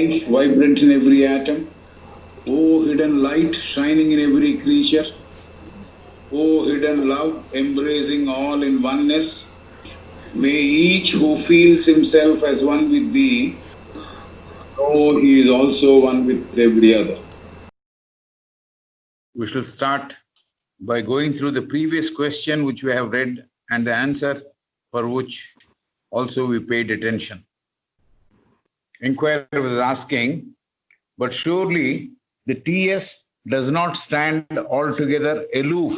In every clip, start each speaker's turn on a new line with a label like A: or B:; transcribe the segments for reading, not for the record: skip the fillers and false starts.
A: life vibrant in every atom. O hidden light shining in every creature. O hidden love embracing all in oneness. May each who feels himself as one with thee know he is also one with every other. We shall start by going through the previous question which we have read and the answer for which also we paid attention. Inquirer was asking, but surely the TS does not stand altogether aloof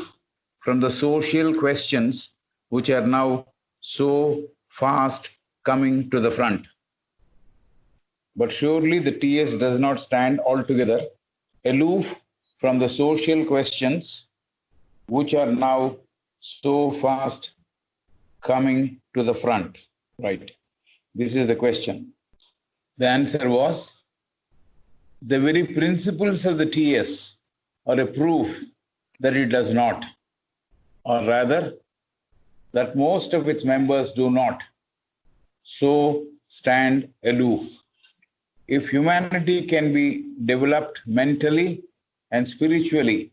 A: from the social questions which are now so fast coming to the front. But surely the TS does not stand altogether aloof from the social questions which are now so fast coming to the front. Right. This is the question. The answer was, the very principles of the TS are a proof that it does not, or rather, that most of its members do not so stand aloof. If humanity can be developed mentally and spiritually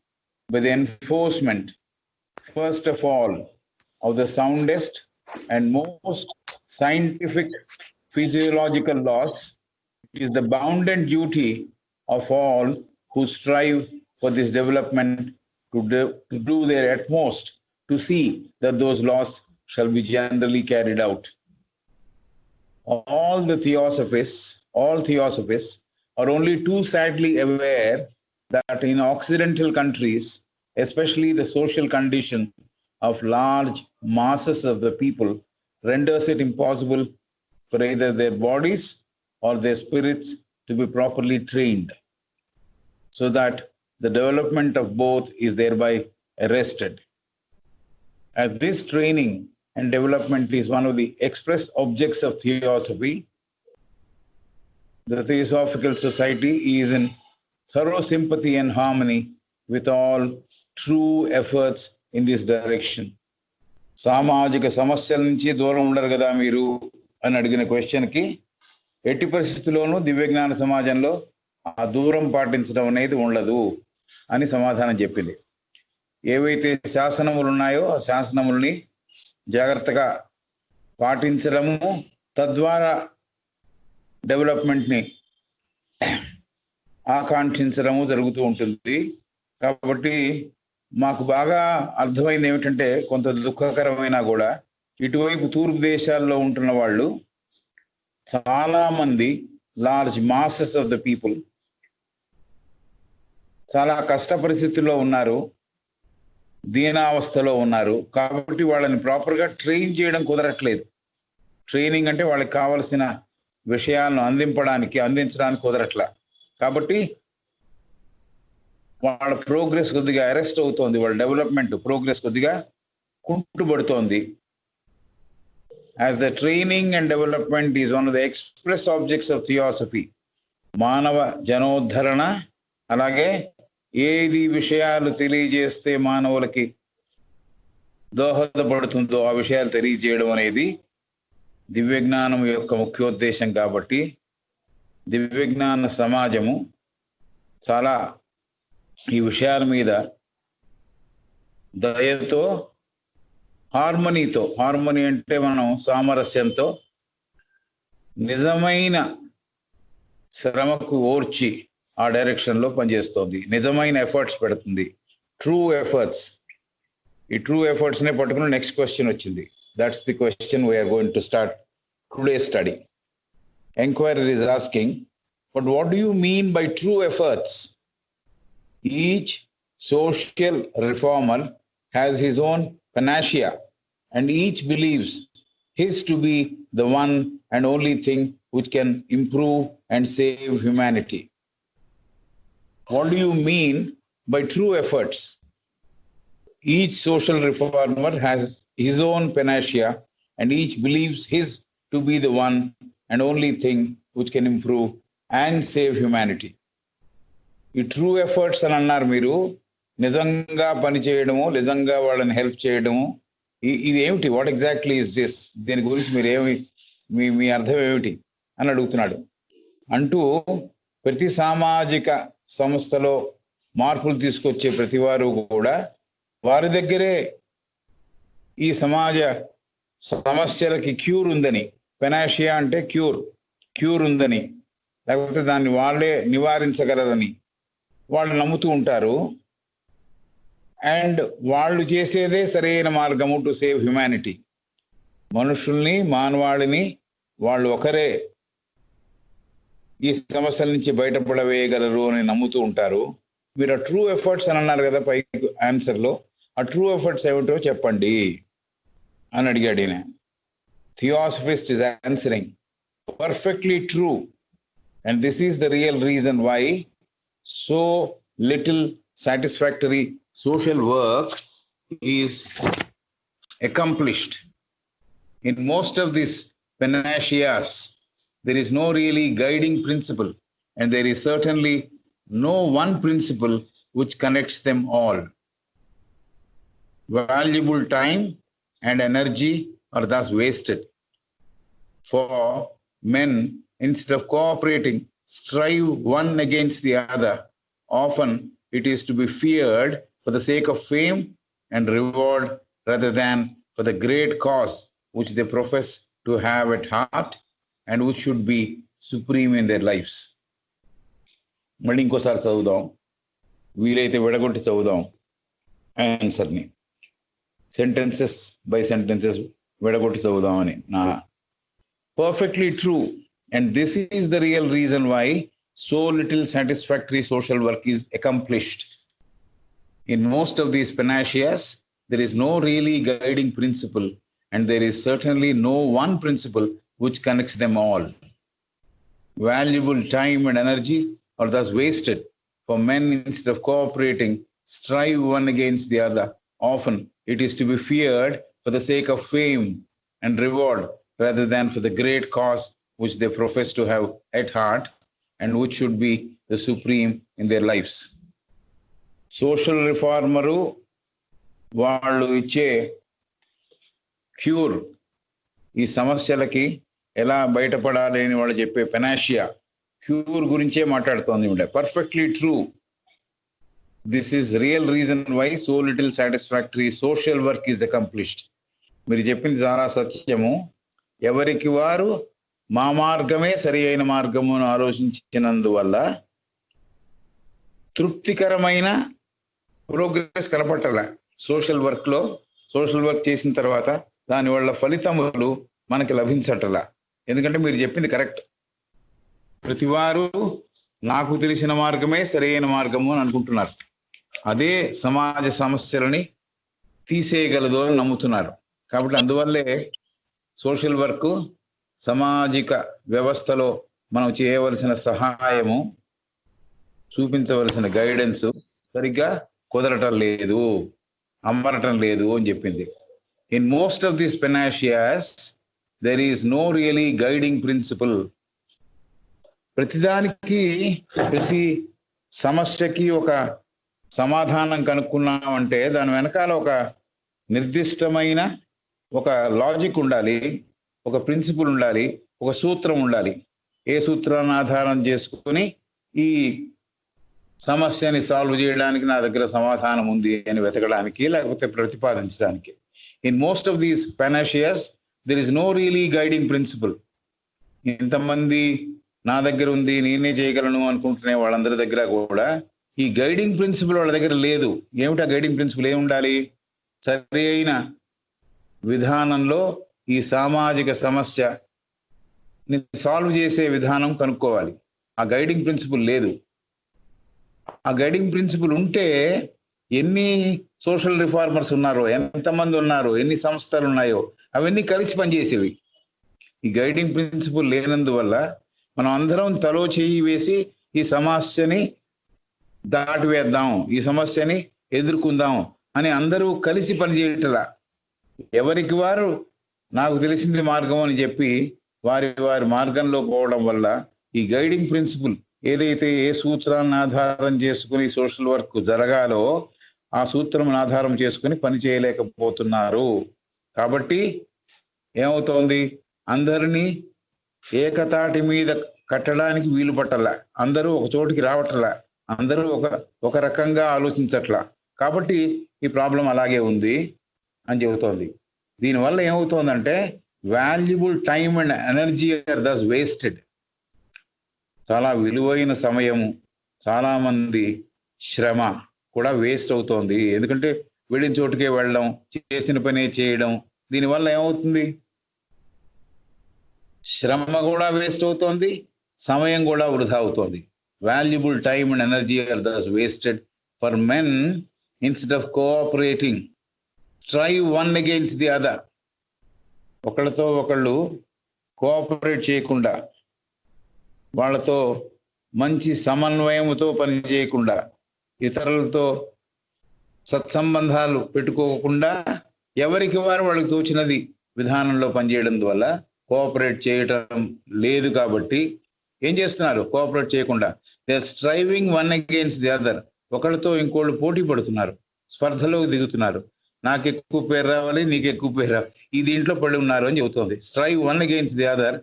A: by the enforcement, first of all, of the soundest and most scientific physiological laws, it is the bounden duty of all who strive for this development to do their utmost to see that those laws shall be generally carried out. All theosophists are only too sadly aware that in Occidental countries, especially the social condition of large masses of the people renders it impossible for either their bodies or their spirits to be properly trained, so that the development of both is thereby arrested. As this training and development is one of the express objects of theosophy, the Theosophical Society is in thorough sympathy and harmony with all true efforts in this direction. సామాజిక సమస్యల నుంచి దూరం ఉండరు కదా మీరు అని అడిగిన క్వశ్చన్కి ఎట్టి పరిస్థితుల్లోనూ దివ్యజ్ఞాన సమాజంలో ఆ దూరం పాటించడం అనేది ఉండదు అని సమాధానం చెప్పింది. ఏవైతే శాసనములు ఉన్నాయో ఆ శాసనముల్ని జాగ్రత్తగా పాటించడము, తద్వారా డెవలప్మెంట్ని ఆకాంక్షించడము జరుగుతూ ఉంటుంది. కాబట్టి మాకు బాగా అర్థమైంది ఏమిటంటే, కొంత దుఃఖకరమైనా కూడా ఇటువైపు తూర్పు దేశాల్లో ఉంటున్న వాళ్ళు చాలా మంది, large masses of the people చాలా కష్ట పరిస్థితుల్లో ఉన్నారు, దీనావస్థలో ఉన్నారు. కాబట్టి వాళ్ళని ప్రాపర్గా ట్రైన్ చేయడం కుదరట్లేదు. ట్రైనింగ్ అంటే వాళ్ళకి కావలసిన విషయాలను అందించడానికి కుదరట్లా. కాబట్టి వాళ్ళ ప్రోగ్రెస్ కొద్దిగా అరెస్ట్ అవుతోంది, వాళ్ళ డెవలప్మెంట్ ప్రోగ్రెస్ కొద్దిగా కుంటుపడుతోంది. As the training and development is one of the express objects of theosophy, మానవ జనోద్ధరణ, అలాగే ఏది విషయాలు తెలియజేస్తే మానవులకి దోహదపడుతుందో ఆ విషయాలు తెలియజేయడం అనేది దివ్యజ్ఞానం యొక్క ముఖ్యోద్దేశం. కాబట్టి దివ్యజ్ఞాన సమాజము చాలా ఈ విషయాల మీద దయతో, హార్మనీతో, హార్మనీ అంటే మనం సామరస్యంతో, నిజమైన శ్రమకు ఓర్చి ఆ డైరెక్షన్లో పనిచేస్తోంది, నిజమైన ఎఫర్ట్స్ పెడుతుంది, ట్రూ ఎఫర్ట్స్. ఈ ట్రూ ఎఫర్ట్స్నే పట్టుకుని నెక్స్ట్ క్వశ్చన్ వచ్చింది. That's the question we're going to start today study. Enquirer is asking, but what do you mean by true efforts? Each social reformer has his own panacea, and each believes his to be the one and only thing which can improve and save humanity. What do you mean by true efforts? Each social reformer has his own panacea, and each believes his to be the one and only thing which can improve and save humanity. ఈ true efforts అని అన్నారు మీరు, నిజంగా పని చేయడము, నిజంగా వాళ్ళని help చేయడము, ఇది ఏమిటి? What exactly is this? దీని గురించి మీరు మీ అర్థం ఏమిటి అని అడుగుతున్నాడు. అంటూ ప్రతి సామాజిక సంస్థలో మార్పులు తీసుకొచ్చే ప్రతి వారు కూడా వారి దగ్గరే ఈ సమాజ సమస్యలకి క్యూర్ ఉందని, పెనాషియా అంటే క్యూర్ ఉందని, లేకపోతే దాన్ని వాళ్ళే నివారించగలరని వాళ్ళు నమ్ముతూ ఉంటారు. అండ్ వాళ్ళు చేసేదే సరైన మార్గము టు సేవ్ హ్యుమానిటీ. మనుషుల్ని, మానవాళిని వాళ్ళు ఒకరే ఈ సమస్యల నుంచి బయటపడవేయగలరు అని నమ్ముతూ ఉంటారు. మీరు ఆ ట్రూ ఎఫర్ట్స్ అని అన్నారు కదా పై ఆన్సర్లో, ఆ ట్రూ ఎఫర్ట్స్ ఏమిటో చెప్పండి అని అడిగాడు ఈయన. Theosophist is answering, perfectly true, and this is the real reason why so little satisfactory social work is accomplished. In most of these panaceas, there is no really guiding principle, and there is certainly no one principle which connects them all. Valuable time and energy are thus wasted. For men, instead of cooperating, strive one against the other. Often it is to be feared for the sake of fame and reward rather than for the great cause which they profess to have at heart and which should be supreme in their lives. మళ్ళీ ఇంకోసారి చదువుదాం, వీలైతే విడగొట్టి చదువుదాం ఆన్సర్ని, sentences by sentences విడగొట్టి చదువుదాం అని. నా perfectly true, and this is the real reason why so little satisfactory social work is accomplished. In most of these panaceas, there is no really guiding principle, and there is certainly no one principle which connects them all. Valuable time and energy are thus wasted, for men, instead of cooperating, strive one against the other. Often it is to be feared for the sake of fame and reward rather than for the great cause which they profess to have at heart and which should be the supreme in their lives. Social reformer వాళ్ళు ఇచ్చే cure, ఈ సమస్యలకి ఎలా బయటపడాలి అని వాళ్ళు చెప్పే panacea cure గురించే మాట్లాడుతోంది. Perfectly true, this is real reason why so little satisfactory social work is accomplished. మీరు చెప్పింది చాలా సత్యము. ఎవరికి వారు మా మార్గమే సరి అయిన మార్గము అని ఆలోచించినందువల్ల తృప్తికరమైన ప్రోగ్రెస్ కనపట్టాల సోషల్ వర్క్లో. సోషల్ వర్క్ చేసిన తర్వాత దానివల్ల ఫలితములు మనకి లభించటలా. ఎందుకంటే మీరు చెప్పింది కరెక్ట్, ప్రతివారు నాకు తెలిసిన మార్గమే సరైన మార్గము అని అనుకుంటున్నారు. అదే సమాజ సమస్యలని తీసేయగలదు అని నమ్ముతున్నారు. కాబట్టి అందువల్లే సోషల్ వర్క్, సామాజిక వ్యవస్థలో మనం చేయవలసిన సహాయము, చూపించవలసిన గైడెన్స్ సరిగ్గా కుదరటం లేదు, అమరటం లేదు అని చెప్పింది. In most of these panaceas there is no really guiding principle. ప్రతిదానికి, ప్రతి సమస్యకి ఒక సమాధానం కనుక్కున్నామంటే దాని వెనకాల ఒక నిర్దిష్టమైన ఒక లాజిక్ ఉండాలి, ఒక ప్రిన్సిపల్ ఉండాలి, ఒక సూత్రం ఉండాలి. ఏ సూత్రాన్ని ఆధారం చేసుకుని ఈ సమస్యని సాల్వ్ చేయడానికి నా దగ్గర సమాధానం ఉంది అని వెతకడానికి, లేకపోతే ప్రతిపాదించడానికి. In most of these panaceas there is no really guiding principle. ఇంతమంది నా దగ్గర ఉంది, నేనే చేయగలను అనుకుంటునే వాళ్ళందరి దగ్గర కూడా ఈ గైడింగ్ ప్రిన్సిపల్ వాళ్ళ దగ్గర లేదు. ఏమిటా గైడింగ్ ప్రిన్సిపల్? ఏమి ఉండాలి? సరి అయిన విధానంలో ఈ సామాజిక సమస్యని సాల్వ్ చేసే విధానం కనుక్కోవాలి. ఆ గైడింగ్ ప్రిన్సిపల్ లేదు. ఆ గైడింగ్ ప్రిన్సిపల్ ఉంటే ఎన్ని సోషల్ రిఫార్మర్స్ ఉన్నారో, ఎంతమంది ఉన్నారో, ఎన్ని సంస్థలు ఉన్నాయో అవన్నీ కలిసి పనిచేసేవి. ఈ గైడింగ్ ప్రిన్సిపల్ లేనందువల్ల మనం అందరం తలో చేయి వేసి ఈ సమస్యని దాటివేద్దాం, ఈ సమస్యని ఎదుర్కొందాం అని అందరూ కలిసి పనిచేయటలా. ఎవరికి వారు నాకు తెలిసింది మార్గం అని చెప్పి వారి వారి మార్గంలో పోవడం వల్ల ఈ గైడింగ్ ప్రిన్సిపల్ ఏదైతే ఏ సూత్రాన్ని ఆధారం చేసుకుని సోషల్ వర్క్ జరగాలో ఆ సూత్రం ఆధారం చేసుకుని పని చేయలేకపోతున్నారు. కాబట్టి ఏమవుతోంది? అందరినీ ఏకతాటి మీద కట్టడానికి వీలు పట్టలా, అందరూ ఒక చోటికి రావట్లా, అందరూ ఒక రకంగా ఆలోచించట్లా. కాబట్టి ఈ ప్రాబ్లం అలాగే ఉంది అని చెబుతోంది. దీనివల్ల ఏమవుతోందంటే valuable time and energy are thus wasted. చాలా విలువైన సమయము, చాలా మంది శ్రమ కూడా వేస్ట్ అవుతోంది. ఎందుకంటే వెళ్ళిన చోటుకే వెళ్ళడం, చేసిన పనే చేయడం, దీనివల్ల ఏమవుతుంది? శ్రమ కూడా వేస్ట్ అవుతోంది, సమయం కూడా వృధా అవుతోంది. Valuable time and energy are thus wasted for men instead of cooperating strive one against the other. ఒకళ్ళతో ఒకళ్ళు కోఆపరేట్ చేయకుండా, వాళ్ళతో మంచి సమన్వయంతో పనిచేయకుండా, ఇతరులతో సత్సంబంధాలు పెట్టుకోకుండా ఎవరికి వారు వాళ్ళకి తోచినది విధానంలో పనిచేయడం వల్ల కోఆపరేట్ చేయటం లేదు. కాబట్టి ఏం చేస్తున్నారు? కోఆపరేట్ చేయకుండా they are striving one against the other. ఒకళ్ళతో ఇంకోళ్ళు పోటీ పడుతున్నారు, స్పర్ధలోకి దిగుతున్నారు. నాకు ఎక్కువ పేరు రావాలి, నీకు ఎక్కువ పేరు రావాలి, ఈ దీంట్లో పడి ఉన్నారు అని చెబుతోంది. Strive one against the other,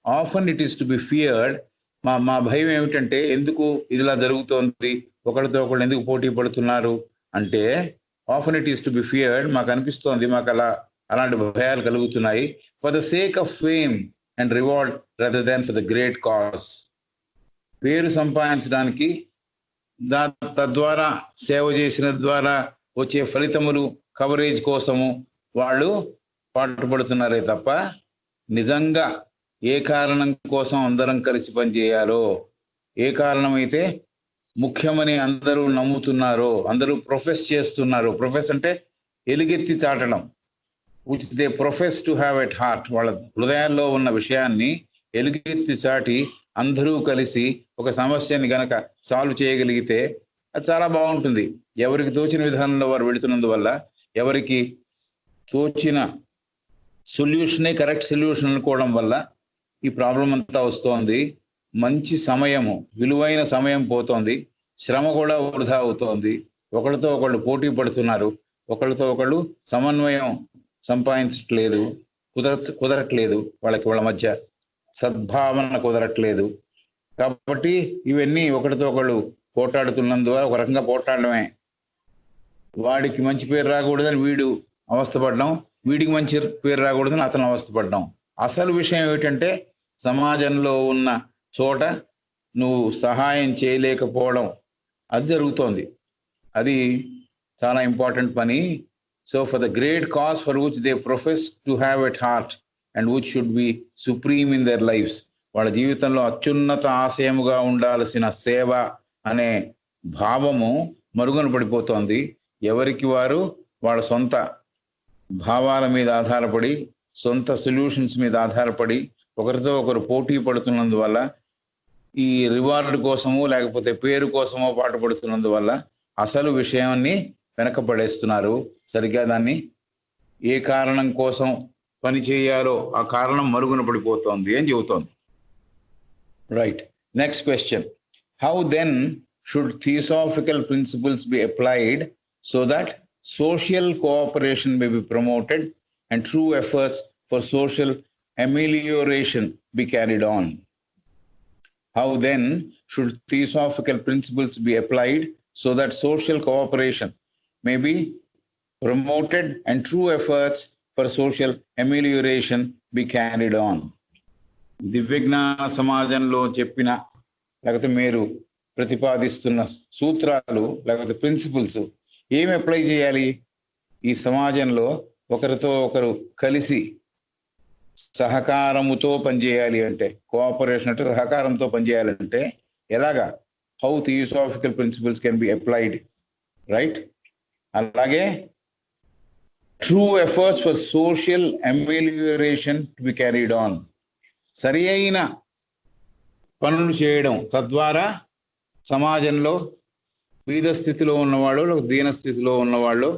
A: often it is to be feared. మా భయం ఏమిటంటే ఎందుకు ఇదిలా జరుగుతోంది, ఒకళ్ళతో ఒకళ్ళు ఎందుకు పోటీ పడుతున్నారు అంటే often it is to be feared, మాకు అనిపిస్తోంది, మాకు అలాంటి భయాలు కలుగుతున్నాయి. For the sake of fame and reward rather than for the great cause. పేరు సంపాదించడానికి, తద్వారా సేవ చేసిన ద్వారా వచ్చే ఫలితములు కవరేజ్ కోసము వాళ్ళు పాటుపడుతున్నారే తప్ప నిజంగా ఏ కారణం కోసం అందరం కలిసి పనిచేయాలో, ఏ కారణం అయితే ముఖ్యమని అందరూ నమ్ముతున్నారో, అందరూ ప్రొఫెస్ చేస్తున్నారు. ప్రొఫెస్ అంటే ఎలుగెత్తి చాటడం. which they profess to have at heart. వాళ్ళ హృదయాల్లో ఉన్న విషయాన్ని ఎలుగెత్తి చాటి అందరూ కలిసి ఒక సమస్యని గనక సాల్వ్ చేయగలిగితే అది చాలా బాగుంటుంది. ఎవరికి తోచిన విధానంలో వారు వెళుతున్నందువల్ల, ఎవరికి తోచిన సొల్యూషనే కరెక్ట్ సొల్యూషన్ అనుకోవడం వల్ల ఈ ప్రాబ్లం అంతా వస్తోంది. మంచి సమయము, విలువైన సమయం పోతోంది, శ్రమ కూడా వృధా అవుతోంది. ఒకళ్ళతో ఒకళ్ళు పోటీ పడుతున్నారు, ఒకళ్ళతో ఒకళ్ళు సమన్వయం సంపాదించట్లేదు, కుదరట్లేదు, వాళ్ళ మధ్య సద్భావన కుదరట్లేదు. కాబట్టి ఇవన్నీ ఒకటితో ఒకళ్ళు పోటాడుతున్నందువల్ల ఒక రకంగా పోటాడమే. వాడికి మంచి పేరు రాకూడదని వీడు అవస్థపడ్డాం, వీడికి మంచి పేరు రాకూడదని అతను అవస్థపడ్డాం. అసలు విషయం ఏమిటంటే సమాజంలో ఉన్న చోట నువ్వు సహాయం చేయలేకపోవడం, అది జరుగుతోంది. అది చాలా ఇంపార్టెంట్ పని. So for the great cause for which they profess to have at heart and which should be supreme in their lives, వాళ్ళ జీవితంలో అత్యున్నత ఆశయముగా ఉండాల్సిన సేవ అనే భావము మరుగున పడిపోతోంది. ఎవరికి వారు వాళ్ళ సొంత భావాల మీద ఆధారపడి, సొంత సొల్యూషన్స్ మీద ఆధారపడి ఒకరితో ఒకరు పోటీ పడుతున్నందువల్ల, ఈ రివార్డ్ కోసమో లేకపోతే పేరు కోసమో పాటుపడుతున్నందువల్ల అసలు విషయాన్ని వెనకపడేస్తున్నారు. సరిగ్గా దాన్ని ఏ కారణం కోసం పని చేయాలో ఆ కారణం మరుగున పడిపోతోంది అని చెబుతోంది. Right, next question. How then should theosophical principles be applied so that social cooperation may be promoted and true efforts for social amelioration be carried on? How then should theosophical principles be applied so that social cooperation may be promoted and true efforts for social amelioration be carried on? దివ్యజ్ఞాన సమాజంలో చెప్పిన లేకపోతే మీరు ప్రతిపాదిస్తున్న సూత్రాలు లేకపోతే principles ఏమి apply చేయాలి? ఈ సమాజంలో ఒకరితో ఒకరు కలిసి సహకారముతో పనిచేయాలి అంటే, కోఆపరేషన్ అంటే సహకారంతో పనిచేయాలంటే ఎలాగా? How theosophical principles can be applied, right? అలాగే true efforts for social amelioration to be carried on, సరి అయిన పనులు చేయడం, తద్వారా సమాజంలో బీద స్థితిలో ఉన్నవాళ్ళు, దీన స్థితిలో ఉన్నవాళ్ళు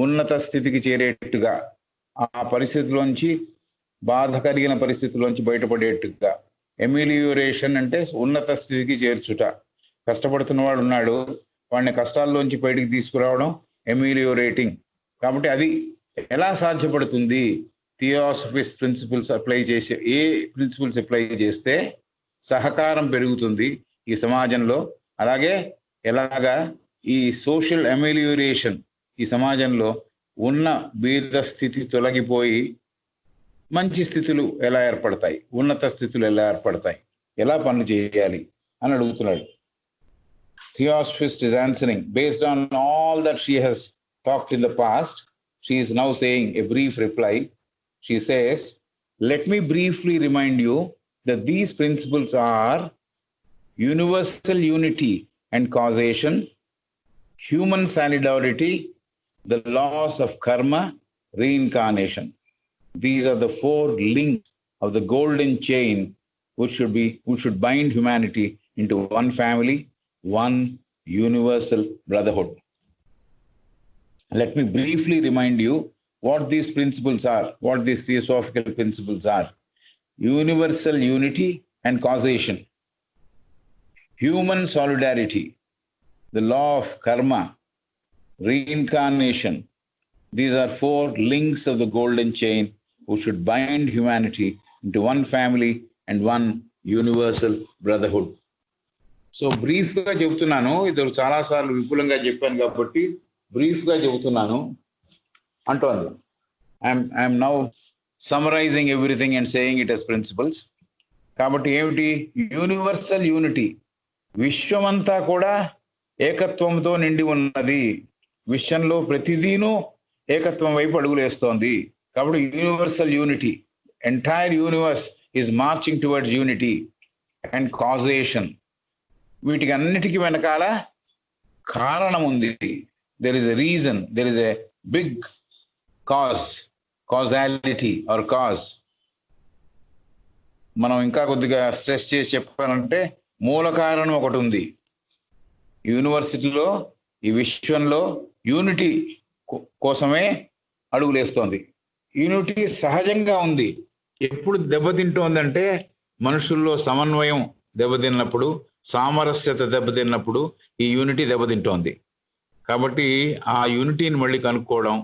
A: ఉన్నత స్థితికి చేరేట్టుగా, ఆ పరిస్థితిలోంచి, బాధ కలిగిన పరిస్థితిలోంచి బయటపడేట్టుగా. ఎమిలియోరేషన్ అంటే ఉన్నత స్థితికి చేర్చుట. కష్టపడుతున్నవాడు ఉన్నాడు, వాడిని కష్టాల్లోంచి బయటికి తీసుకురావడం ఎమిలియోరేటింగ్. కాబట్టి అది ఎలా సాధ్యపడుతుంది? థియోసాఫిస్ట్ ప్రిన్సిపల్స్ అప్లై చేసే, ఏ ప్రిన్సిపల్స్ అప్లై చేస్తే సహకారం పెరుగుతుంది ఈ సమాజంలో. అలాగే ఎలాగా ఈ సోషల్ అమెలియోరేషన్, ఈ సమాజంలో ఉన్న బీద స్థితి తొలగిపోయి మంచి స్థితులు ఎలా ఏర్పడతాయి, ఉన్నత స్థితులు ఎలా ఏర్పడతాయి, ఎలా పనులు చేయాలి అని అడుగుతున్నాడు. Theosophist is answering based on all that she has talked in the past. She is now saying a brief reply. She says, let me briefly remind you that these principles are universal unity and causation, human solidarity, the laws of karma, reincarnation. These are the four links of the golden chain which should bind humanity into one family, one universal brotherhood. Let me briefly remind you what these principles are, what these theosophical principles are. Universal unity and causation, human solidarity, the law of karma, reincarnation. These are four links of the golden chain which should bind humanity into one family and one universal brotherhood. So బ్రీఫ్గా చెబుతున్నాను, ఇది చాలాసార్లు విపులంగా చెప్పాను కాబట్టి బ్రీఫ్గా చెబుతున్నాను అంటోంది. I'm now summarising everything and saying it as principles. కాబట్టి ఏమిటి? యూనివర్సల్ యూనిటీ, విశ్వమంతా కూడా ఏకత్వంతో నిండి ఉన్నది. విశ్వంలో ప్రతిదీనూ ఏకత్వం వైపు అడుగులేస్తోంది. కాబట్టి universal unity, entire universe is marching towards unity and causation. వీటికి అన్నిటికీ వెనకాల కారణం ఉంది. There is a reason, there is a big cause, causality or cause. మనం ఇంకా కొద్దిగా స్ట్రెస్ చేసి చెప్పాలంటే మూల కారణం ఒకటి ఉంది. యూనివర్సిటీలో, ఈ విశ్వంలో యూనిటీ కోసమే అడుగులేస్తోంది. యూనిటీ సహజంగా ఉంది. ఎప్పుడు దెబ్బతింటోందంటే మనుషుల్లో సమన్వయం దెబ్బతిన్నప్పుడు, సామరస్యత దెబ్బతిన్నప్పుడు ఈ యూనిటీ దెబ్బతింటోంది. కాబట్టి ఆ యూనిటీని మళ్ళీ కనుక్కోవడం,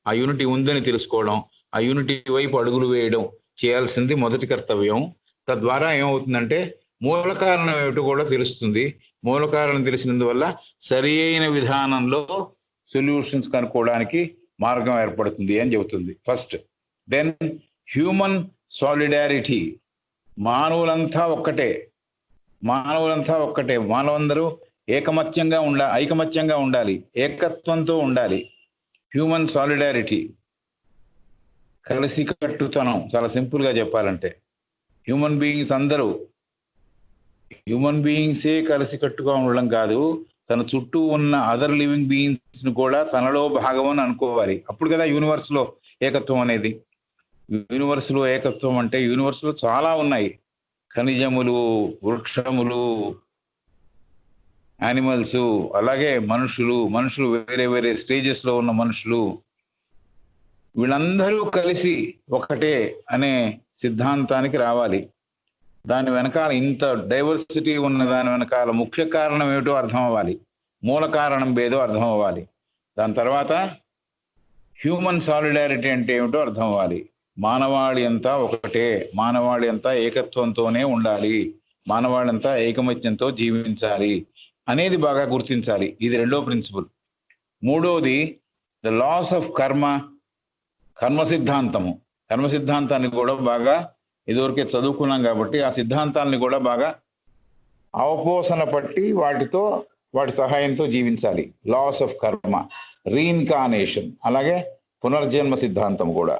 A: ఆ యూనిటీ ఉందని తెలుసుకోవడం, ఆ యూనిటీ వైపు అడుగులు వేయడం చేయాల్సింది మొదటి కర్తవ్యం. తద్వారా ఏమవుతుందంటే మూల కారణం ఏమిటో కూడా తెలుస్తుంది. మూల కారణం తెలిసినందువల్ల సరి అయిన విధానంలో సొల్యూషన్స్ కనుక్కోవడానికి మార్గం ఏర్పడుతుంది అని చెబుతుంది ఫస్ట్. దెన్ హ్యూమన్ సాలిడారిటీ, మానవులంతా ఒక్కటే, మానవులంతా ఒక్కటే, మానవులందరూ ఐకమత్యంగా ఉండాలి, ఏకత్వంతో ఉండాలి. హ్యూమన్ సాలిడారిటీ, కలిసికట్టుతనం. చాలా సింపుల్ గా చెప్పాలంటే హ్యూమన్ బీయింగ్స్ అందరూ, హ్యూమన్ బీయింగ్సే కలిసికట్టుగా ఉండడం కాదు, తన చుట్టూ ఉన్న అదర్ లివింగ్ బీయింగ్స్ ను కూడా తనలో భాగం అని అనుకోవాలి. అప్పుడు కదా యూనివర్స్ లో ఏకత్వం అనేది. యూనివర్స్ లో ఏకత్వం అంటే యూనివర్స్ లో చాలా ఉన్నాయి, ఖనిజములు, వృక్షములు, యానిమల్స్, అలాగే మనుషులు వేరే వేరే స్టేజెస్ లో ఉన్న మనుషులు, వీళ్ళందరూ కలిసి ఒకటే అనే సిద్ధాంతానికి రావాలి. దాని వెనకాల ఇంత డైవర్సిటీ ఉన్న దాని వెనకాల ముఖ్య కారణం ఏమిటో అర్థం అవ్వాలి, మూల కారణం ఏదో అర్థం అవ్వాలి. దాని తర్వాత హ్యూమన్ సాలిడారిటీ అంటే ఏమిటో అర్థం అవ్వాలి. మానవాళి అంతా ఒకటే, మానవాళి అంతా ఏకత్వంతోనే ఉండాలి, మానవాళి అంతా ఐకమత్యంతో జీవించాలి అనేది బాగా గుర్తించాలి. ఇది రెండో ప్రిన్సిపల్. మూడోది ద లాస్ ఆఫ్ కర్మ, కర్మ సిద్ధాంతము. కర్మ సిద్ధాంతాన్ని కూడా బాగా ఇదివరకే చదువుకున్నాం కాబట్టి ఆ సిద్ధాంతాలని కూడా బాగా అవపోసన పట్టి వాటి సహాయంతో జీవించాలి. లాస్ ఆఫ్ కర్మ, రీఇన్కార్నేషన్, అలాగే పునర్జన్మ సిద్ధాంతం కూడా.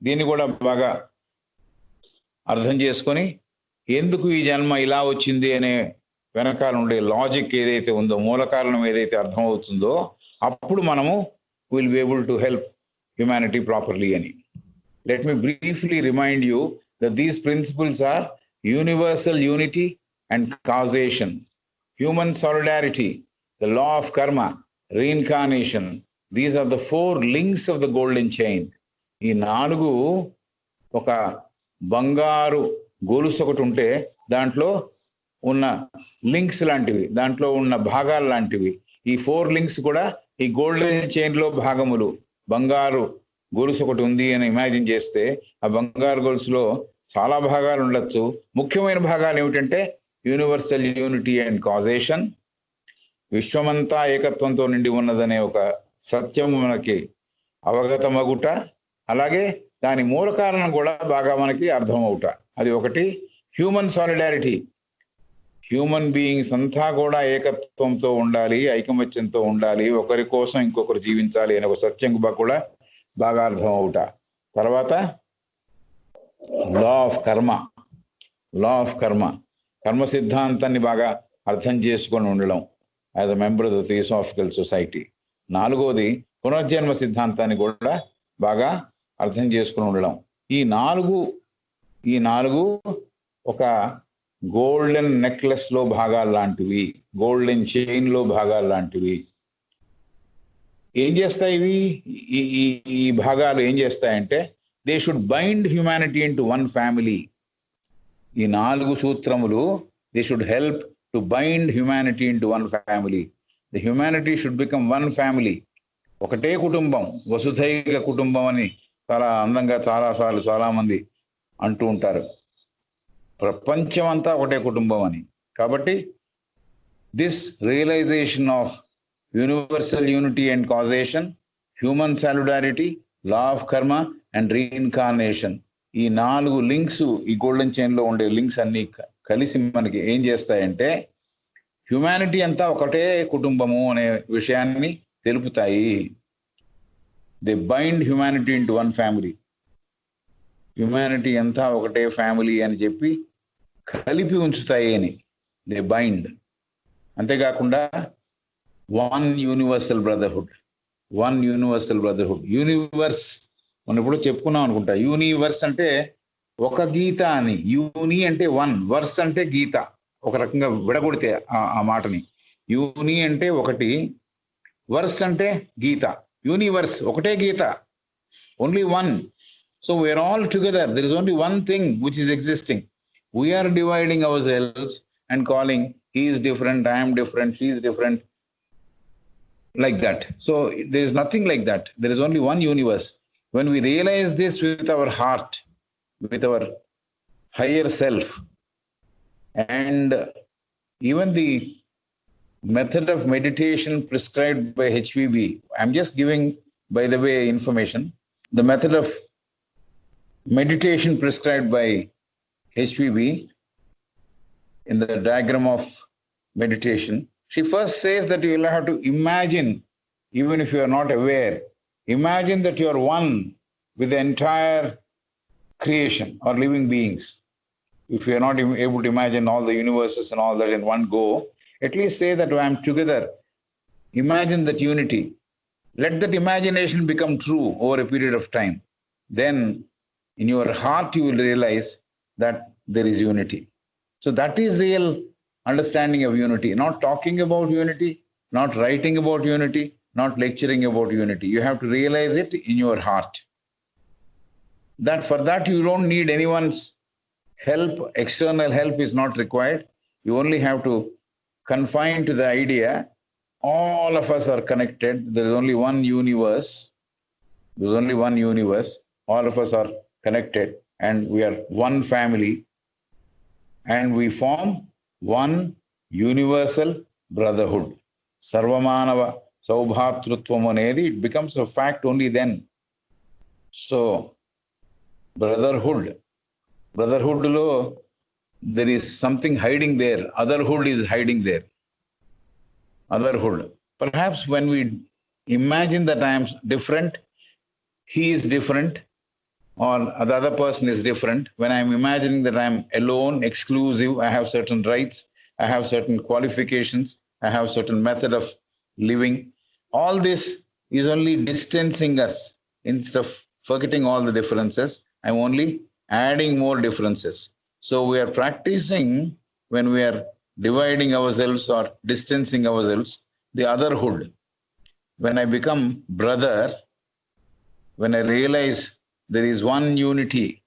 A: దీన్ని కూడా బాగా అర్థం చేసుకొని ఎందుకు ఈ జన్మ ఇలా వచ్చింది అనే వెనకాల ఉండే లాజిక్ ఏదైతే ఉందో, మూల కారణం ఏదైతే అర్థమవుతుందో, అప్పుడు మనము will be able to help humanity properly అని. Let me briefly remind you that these principles are universal unity and causation, human solidarity, the law of karma, reincarnation. These are the four links of the golden chain. ఈ నాలుగు ఒక బంగారు గొలుసు ఒకటి ఉంటే దాంట్లో ఉన్న లింక్స్ లాంటివి, దాంట్లో ఉన్న భాగాలు లాంటివి. ఈ ఫోర్ లింక్స్ కూడా ఈ గోల్డెన్ చైన్ లో భాగములు. బంగారు గొలుసు ఒకటి ఉంది అని ఇమాజిన్ చేస్తే ఆ బంగారు గొలుసులో చాలా భాగాలు ఉండొచ్చు. ముఖ్యమైన భాగాలు ఏమిటంటే యూనివర్సల్ యూనిటీ అండ్ కాజేషన్, విశ్వమంతా ఏకత్వంతో నిండి ఉన్నదనే ఒక సత్యము మనకి అవగతమగుట, అలాగే దాని మూల కారణం కూడా బాగా మనకి అర్థమవుట. అది ఒకటి. హ్యూమన్ సాలిడారిటీ, హ్యూమన్ బీయింగ్స్ అంతా కూడా ఏకత్వంతో ఉండాలి, ఐకమత్యంతో ఉండాలి, ఒకరి కోసం ఇంకొకరు జీవించాలి అనే ఒక సత్యం కూడా బాగా అర్థం అవుట. తర్వాత లా ఆఫ్ కర్మ, కర్మ సిద్ధాంతాన్ని బాగా అర్థం చేసుకొని ఉండడం as a member of the theosophical society. నాలుగోది పునర్జన్మ సిద్ధాంతాన్ని కూడా బాగా అర్థం చేసుకుని ఉండడం. ఈ నాలుగు ఒక గోల్డెన్ నెక్లెస్ లో భాగాలు లాంటివి, గోల్డెన్ చైన్ లో భాగాలు లాంటివి. ఏం చేస్తాయి ఇవి? ఈ భాగాలు ఏం చేస్తాయంటే they should bind humanity into one family. ఈ 4 సూత్రములు they should help to bind humanity into one family. The humanity should become one family. ఒకటే కుటుంబం, వసుధైక కుటుంబం అని చాలా అందంగా చాలాసార్లు చాలా మంది అంటూ ఉంటారు. ప్రపంచం అంతా ఒకటే కుటుంబం అని. కాబట్టి this realisation of universal unity and causation, human solidarity, law of karma and reincarnation, ఈ 4 లింక్స్, ఈ గోల్డెన్ చైన్ లో ఉండే లింక్స్ అన్ని కలిసి మనకి ఏం చేస్తాయంటే హ్యుమానిటీ అంతా ఒకటే కుటుంబము అనే విషయాన్ని తెలుపుతాయి. They bind humanity into one family. Humanity అంతా ఒకటే ఫ్యామిలీ అని చెప్పి కలిపి ఉంచుతాయి అని దే బైండ్. అంతేకాకుండా వన్ యూనివర్సల్ బ్రదర్హుడ్. యూనివర్స్ మనం ఇప్పుడు చెప్పుకున్నాం అనుకుంటా. యూనివర్స్ అంటే ఒక గీత అని, యూని అంటే వన్, వర్స్ అంటే గీత. ఒక రకంగా విడగొడితే ఆ మాటని, యూని అంటే ఒకటి, వర్స్ అంటే గీత. యూనివర్స్ ఒకటే గీత, only one. So we are all together. There is only one thing which is existing. We are dividing ourselves and calling he is different, I am different, she is different, like that. So there is nothing like that. There is only one universe. When we realize this with our heart, with our higher self, and even the method of meditation prescribed by HVB, I'm just giving, by the way, information. The method of meditation prescribed by HVB in the diagram of meditation, she first says that you will have to imagine, even if you are not aware, imagine that you are one with the entire creation or living beings. If you are not able to imagine all the universes and all that in one go, at least say that I am together. Imagine that unity. Let that imagination become true over a period of time. Then in your heart you will realize that there is unity. So that is real understanding of unity. Not talking about unity, not writing about unity, not lecturing about unity. You have to realize it in your heart. That for that you don't need anyone's help. External help is not required. You only have to confine to the idea all of us are connected. There is only one universe. There is only one universe. All of us are connected and we are one family. And we form one universal brotherhood. Sarvamanava Saubhatrutvam anedi, it becomes a fact only then. So brotherhood lo there is something hiding there. Otherhood is hiding there. Otherhood. Perhaps when we imagine that I am different, he is different, or the other person is different, when I'm imagining that I'm alone, exclusive, I have certain rights, I have certain qualifications, I have certain method of living, all this is only distancing us. Instead of forgetting all the differences, I'm only adding more differences. So we are practicing, when we are dividing ourselves or distancing ourselves, the otherhood. When I become brother, when I realize there is one unity,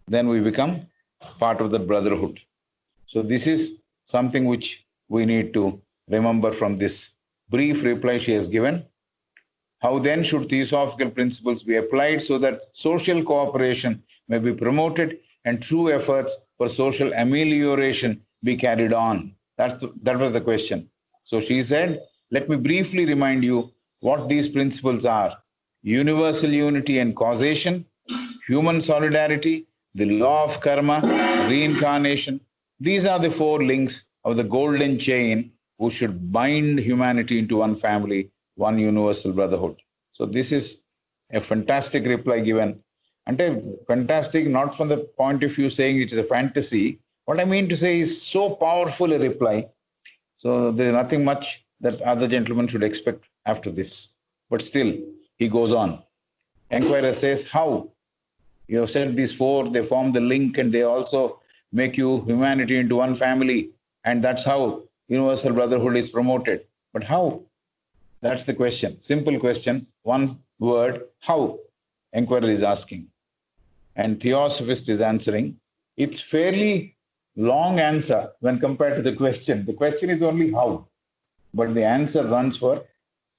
A: then we become part of the brotherhood. So this is something which we need to remember from this brief reply she has given. How then should theosophical principles be applied so that social cooperation may be promoted and true efforts for social amelioration be carried on? That was the question. So she said, let me briefly remind you what these principles are: universal unity and causation, human solidarity, the law of karma, reincarnation. These are the four links of the golden chain which should bind humanity into one family, one universal brotherhood. So this is a fantastic reply given. And fantastic, not from the point of view saying it is a fantasy. What I mean to say is so powerful a reply. So there's nothing much that other gentlemen should expect after this. But still, he goes on. Enquirer says, how? You have said these four, they form the link and they also make you humanity into one family. And that's how universal brotherhood is promoted. But how? That's the question. Simple question. One word, how? Enquirer is asking. And Theosophist is answering. It's fairly long answer when compared to the question. The question is only how. But the answer runs for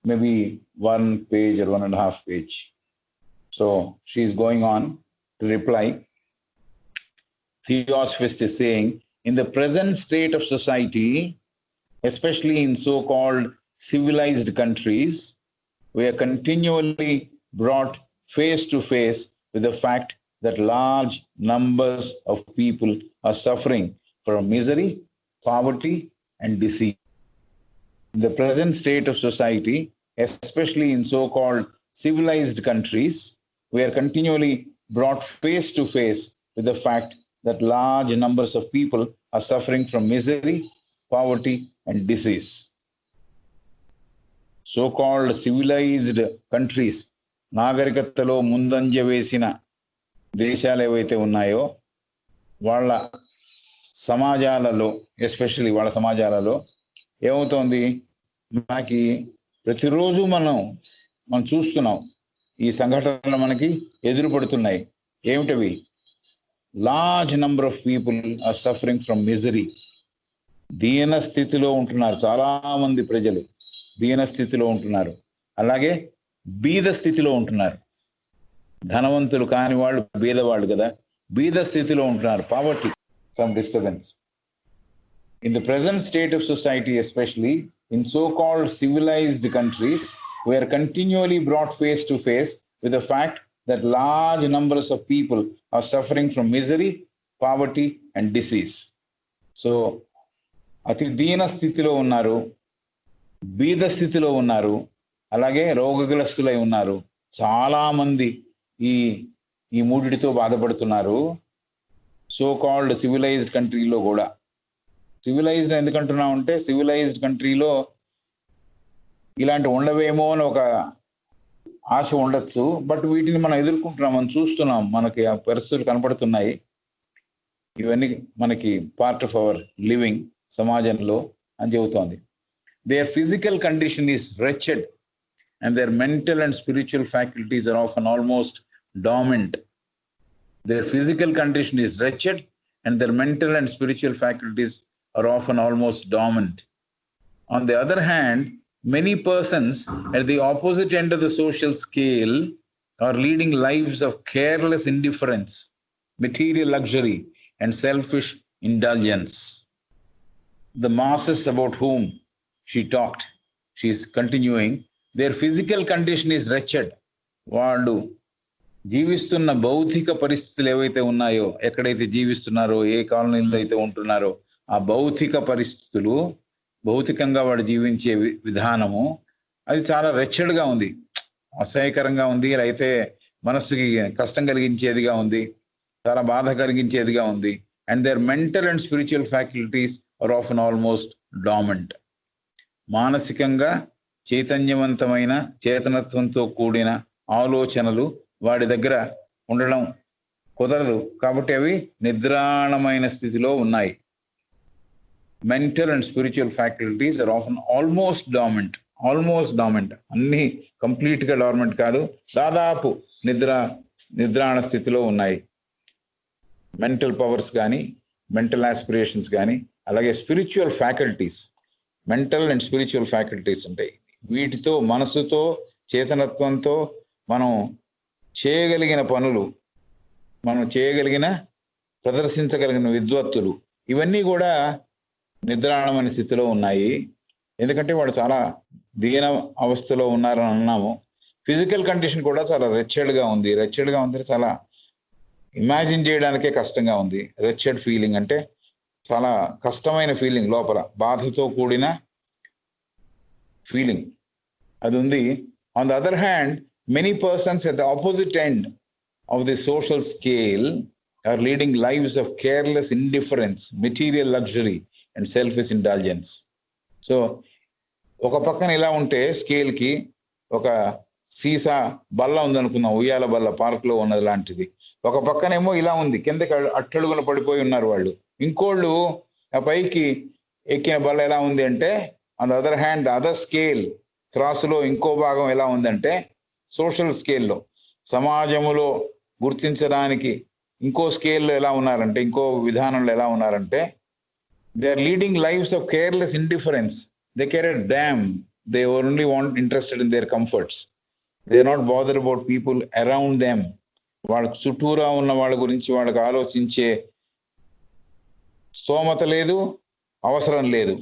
A: maybe 1 page or 1.5 pages. So she's going on to reply. Theosophist is saying, in the present state of society, especially in so-called civilized countries, we are continually brought face to face with the fact that large numbers of people are suffering from misery, poverty, and disease. In the present state of society, especially in so-called civilized countries, we are continually brought face to face with the fact that large numbers of people are suffering from misery, poverty, and disease. So-called civilized countries, నాగరికతలో ముందంజ వేసిన దేశాలు ఏవైతే ఉన్నాయో వాళ్ళ సమాజాలలో, especially వాళ్ళ సమాజాలలో ఏమవుతోంది, మనకి ప్రతిరోజు మనం చూస్తున్నాం ఈ సంఘటనలు మనకి ఎదురుపడుతున్నాయి. ఏమిటవి? Large number of people are suffering from misery. దీన స్థితిలో ఉంటున్నారు చాలా మంది ప్రజలు, దీన స్థితిలో ఉంటున్నారు. అలాగే బీద స్థితిలో ఉంటున్నారు. ధనవంతులు కాని వాళ్ళు బీదవాళ్ళు కదా, బీద స్థితిలో ఉంటున్నారు. Poverty, some disturbance. In the present state of society, especially in so-called civilized countries, we are continually brought face to face with the fact that large numbers of people are suffering from misery, poverty, and disease. So, అతి దీన స్థితిలో ఉన్నారు, బీద స్థితిలో ఉన్నారు, అలాగే రోగగ్రస్తులై ఉన్నారు. చాలా మంది ఈ మూడిటితో బాధపడుతున్నారు. సో కాల్డ్ సివిలైజ్డ్ కంట్రీలో కూడా. సివిలైజ్డ్ ఎందుకంటున్నాం అంటే, సివిలైజ్డ్ కంట్రీలో ఇలాంటి ఉండవేమో అని ఒక ఆశ ఉండొచ్చు. బట్ వీటిని మనం ఎదుర్కొంటున్నాం, మనం చూస్తున్నాం, మనకి ఆ పరిస్థితులు కనపడుతున్నాయి. ఇవన్నీ మనకి పార్ట్ ఆఫ్ అవర్ లివింగ్ సమాజంలో అని చెబుతోంది. Their physical condition is wretched and their mental and spiritual faculties are often almost dormant. Their physical condition is wretched and their mental and spiritual faculties are often almost dormant. On the other hand, many persons at the opposite end of the social scale are leading lives of careless indifference, material luxury, and selfish indulgence. The masses about whom she talked, she is continuing, their physical condition is wretched. వాళ్ళు జీవిస్తున్న భౌతిక పరిస్థితులు ఏవైతే ఉన్నాయో, ఎక్కడైతే జీవిస్తున్నారో, ఏ కాలనీలో అయితే ఉంటున్నారో, ఆ భౌతిక పరిస్థితులు, భౌతికంగా వాడు జీవించే విధానము అది చాలా రెచ్చడ్గా ఉంది, అసహ్యకరంగా ఉంది, అయితే మనస్సుకి కష్టం కలిగించేదిగా ఉంది, చాలా బాధ కలిగించేదిగా ఉంది. And their mental and spiritual faculties are often almost dormant. మానసికంగా చైతన్యవంతమైన, చేతనత్వంతో కూడిన ఆలోచనలు వాడి దగ్గర ఉండడం కుదరదు, కాబట్టి అవి నిద్రాణమైన స్థితిలో ఉన్నాయి. Mental and spiritual faculties are often almost dormant. Almost dormant, అన్ని కంప్లీట్ గా డార్మెంట్ కాదు, దాదాపు నిద్రాణ స్థితిలో ఉన్నాయి. మెంటల్ పవర్స్ కానీ, మెంటల్ ఆస్పిరేషన్స్ కానీ, అలాగే spiritual faculties, mental and spiritual faculties ఉంటాయి. వీటితో, మనసుతో, చేతనత్వంతో మనం చేయగలిగిన పనులు, మనం చేయగలిగిన, ప్రదర్శించగలిగిన విద్వత్తులు, ఇవన్నీ కూడా నిద్రాణమైన స్థితిలో ఉన్నాయి. ఎందుకంటే వాళ్ళు చాలా దీన అవస్థలో ఉన్నారని అన్నాము. ఫిజికల్ కండిషన్ కూడా చాలా రెచెడ్గా ఉంది. రెచెడ్గా ఉంది, చాలా ఇమాజిన్ చేయడానికే కష్టంగా ఉంది. రెచెడ్ ఫీలింగ్ అంటే చాలా కష్టమైన ఫీలింగ్, లోపల బాధతో కూడిన ఫీలింగ్ అది ఉంది. On the other hand, many persons at the opposite end of the social scale are leading lives of careless indifference, material luxury and selfish intelligence. So ఒక పక్కన ఇలా ఉంటే స్కేల్కి ఒక సీసా బల్ల ఉందనుకుందాం, ఉయ్యాల బల్ల పార్క్లో ఉన్నది లాంటిది. ఒక పక్కనేమో ఇలా ఉంది, కిందకి అట్టడుగున పడిపోయి ఉన్నారు వాళ్ళు. ఇంకోళ్ళు ఆ పైకి ఎక్కిన బల్ల ఎలా ఉంది అంటే, on the other hand the other scale, త్రాసులో ఇంకో భాగం ఎలా ఉందంటే, సోషల్ స్కేల్లో సమాజములో గుర్తించడానికి ఇంకో స్కేల్లో ఎలా ఉన్నారంటే, ఇంకో విధానంలో ఎలా ఉన్నారంటే, they are leading lives of careless indifference. They care a damn, they only want interested in their comforts. They are not bother about people around them. వాళ్ళ చుట్టూరా ఉన్న వాళ్ళ గురించి వాళ్ళకి ఆలోచించే స్తోమత లేదు, అవసరం లేదు.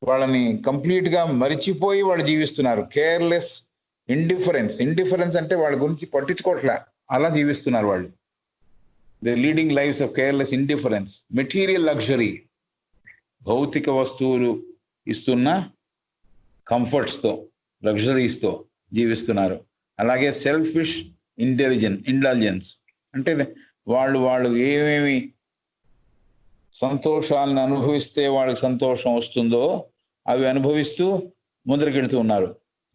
A: వాళ్ళని కంప్లీట్ గా మరిచిపోయి వాళ్ళు జీవిస్తున్నారు. Careless indifference. ఇండిఫరెన్స్ అంటే వాళ్ళ గురించి పట్టించుకోవట్లే, అలా జీవిస్తున్నారు వాళ్ళు. They leading lives of careless indifference. Material luxury, భౌతిక వస్తువులు ఇస్తున్న కంఫర్ట్స్తో, లగ్జరీస్తో జీవిస్తున్నారు. అలాగే సెల్ఫిష్ ఇంటెలిజెన్స్ అంటే వాళ్ళు ఏమేమి సంతోషాలను అనుభవిస్తే వాళ్ళకి సంతోషం వస్తుందో అవి అనుభవిస్తూ ముందరికెడుతూ ఉన్నారు.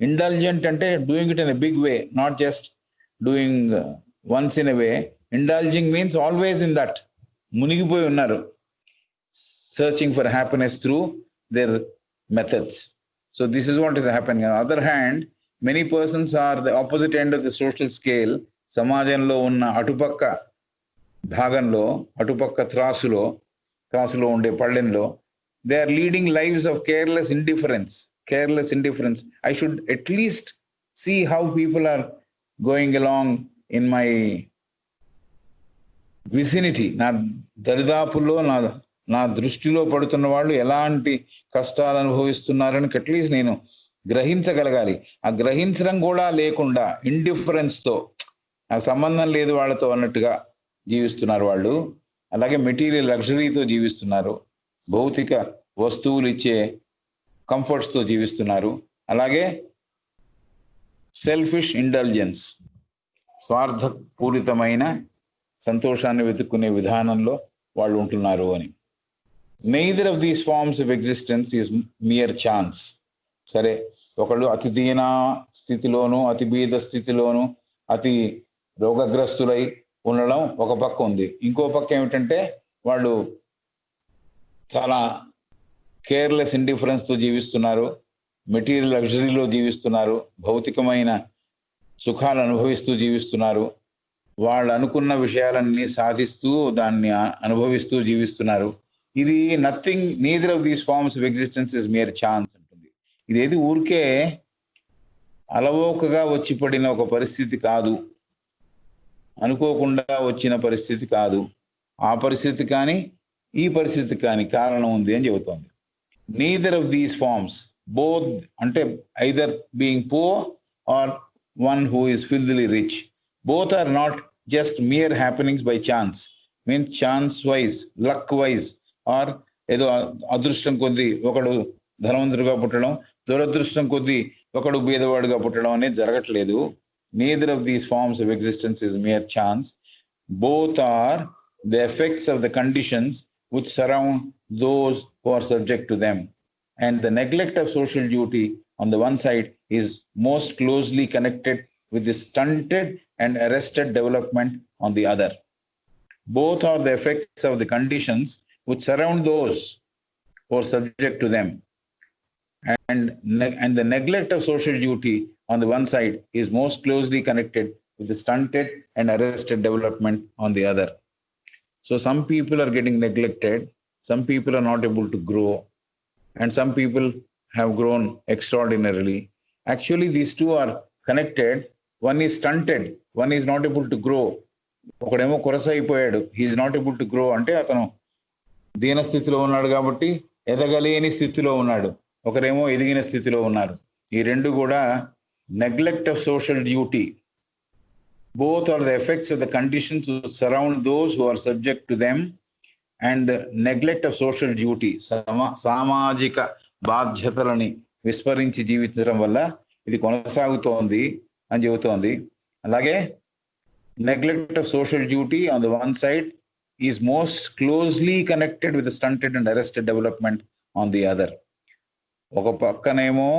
A: ఇంటెలిజెంట్ అంటే doing it in a big way, not just doing once in a way. Intelligent means always in that, మునిగిపోయి ఉన్నారు. searching for happiness through their methods. So this is what is happening. On the other hand, many persons are the opposite end of the social scale. సమాజంలో ఉన్న అటుపక్క భాగంలో, అటుపక్క త్రాసులో ఉండే పళ్ళెంలో, they are leading lives of careless indifference. I should at least see how people are going along in my vicinity. నా దరిదాపుల్లో నా దృష్టిలో పడుతున్న వాళ్ళు ఎలాంటి కష్టాలు అనుభవిస్తున్నారని అట్లీస్ట్ నేను గ్రహించగలగాలి. ఆ గ్రహించడం కూడా లేకుండా ఇండిఫరెన్స్తో, నాకు సంబంధం లేదు వాళ్ళతో అన్నట్టుగా జీవిస్తున్నారు వాళ్ళు. అలాగే మెటీరియల్ లగ్జరీతో జీవిస్తున్నారు, భౌతిక వస్తువులు ఇచ్చే కంఫర్ట్స్తో జీవిస్తున్నారు. అలాగే సెల్ఫిష్ ఇంటెలిజెన్స్, స్వార్థపూరితమైన సంతోషాన్ని వెతుక్కునే విధానంలో వాళ్ళు ఉంటున్నారు అని. Neither of these forms of existence is mere chance. సరే, ఒకళ్ళు అతి దీన స్థితిలోను, అతి బీద స్థితిలోను, అతి రోగగ్రస్తులై ఉండడం ఒక పక్క ఉంది. ఇంకో పక్క ఏమిటంటే వాళ్ళు చాలా కేర్లెస్ ఇండిఫరెన్స్తో జీవిస్తున్నారు, మెటీరియల్ లగ్జరీలో జీవిస్తున్నారు, భౌతికమైన సుఖాలు అనుభవిస్తూ జీవిస్తున్నారు, వాళ్ళు అనుకున్న విషయాలన్నీ సాధిస్తూ దాన్ని అనుభవిస్తూ జీవిస్తున్నారు. ఇది nothing, neither of these forms of existence is mere chance ఉంటుంది. ఇదేది ఊరికే అలవోకగా వచ్చి పడిన ఒక పరిస్థితి కాదు, అనుకోకుండా వచ్చిన పరిస్థితి కాదు. ఆ పరిస్థితి కానీ ఈ పరిస్థితి కానీ కారణం ఉంది అని చెబుతోంది. Neither of these forms, both అంటే either being poor or one who is filthily rich, both are not just mere happenings by chance, means chance wise, luck wise, or ఏదో అదృష్టం కొద్దీ ఒకడు ధనవంతుడిగా పుట్టడం, దురదృష్టం కొద్దీ ఒకడు బీదవాడుగా పుట్టడం అనేది జరగట్లేదు. neither of these forms of existence is mere chance. Both are the effects of the conditions which surround those who are subject to them, and the neglect of social duty on the one side is most closely connected with the stunted and arrested development on the other. Both are the effects of the conditions which surround those who are subject to them, and the neglect of social duty on the one side is most closely connected with the stunted and arrested development on the other. So some people are getting neglected, some people are not able to grow, and some people have grown extraordinarily. Actually, these two are connected. One is stunted, one is not able to grow. ఒకడేమో కొరసైపోయాడు, he is not able to grow అంటే అతను దీనస్థితిలో ఉన్నాడు కాబట్టి ఎదగలేని స్థితిలో ఉన్నాడు, ఒకరేమో ఎదిగిన స్థితిలో ఉన్నారు. ఈ రెండు కూడా neglect of social duty. Both are the effects of the conditions which surround those who are subject to them and the neglect of social duty. సామాజిక బాధ్యతలని విస్మరించి జీవించడం వల్ల ఇది కొనసాగుతోంది అని చెబుతోంది. అలాగే neglect of social duty on the one side is most closely connected with the stunted and arrested development on the other. ఒక పక్కనేమో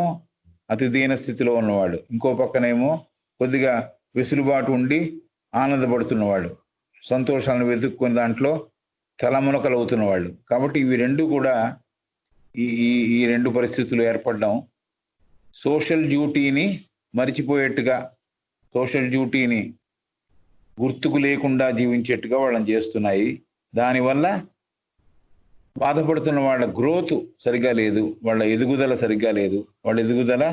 A: అతి దీన స్థితిలో ఉన్నవాడు, ఇంకో పక్కనేమో కొద్దిగా వెసులుబాటు ఉండి ఆనందపడుతున్నవాడు, సంతోషాలను వెతుక్కుని దాంట్లో తలమునకలవుతున్నవాళ్ళు. కాబట్టి ఇవి రెండు కూడా ఈ రెండు పరిస్థితులు ఏర్పడడం సోషల్ డ్యూటీని మరిచిపోయేట్టుగా, సోషల్ డ్యూటీని గుర్తుకు లేకుండా జీవించేట్టుగా వాళ్ళని చేస్తున్నాయి. దానివల్ల బాధపడుతున్న వాళ్ళ గ్రోత్ సరిగ్గా లేదు, వాళ్ళ ఎదుగుదల సరిగ్గా లేదు, వాళ్ళ ఎదుగుదల